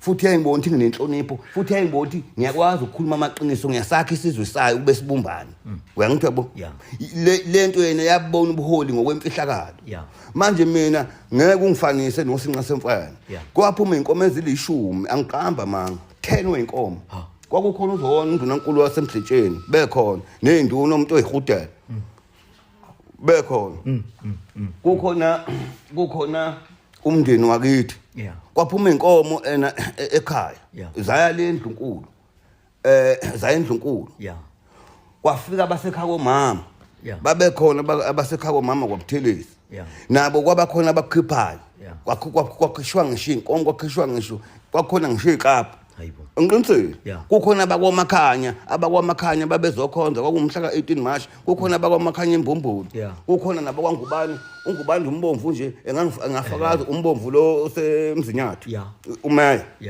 futhi yayibona ukuthi nginenhlonipho futhi yayibona ukuthi ngiyakwazi ukukhuluma amaqiniso ngiyasakha isizwe sayo ube sibumbane uyangithe bo lento yena yabona ubuholi ngokwemfihlakalo manje mina ngeke ungifanise nosinqa semfana kwaphuma inkomo ezilishumi angiqamba manga 10 wenkomo kwakukhona uzona undunankulu wasemdletsheni bekhona nezinduna umuntu oyihudela bekhona kukhona umndeni wakithi kwaphuma inkomo ena ekhaya zaya lendlu enkulu zaya endlu enkulu kwafika abasekhaya komama babekhona abasekhaya komama kwaButhelezi nabo kwabakhona abakhiphayo kwakhishwa ngisho inkomo kwakhishwa ngisho kwakhona ngisho ikapa ngiqinisile kukhona abakwamakhanya babezokhonza kwakumhla ka18 March kukhona abakwamakhanya embombolo kukhona nabakwangubani ungubani umbomvu nje engafakaza umbomvu lo osemzinyatho umeya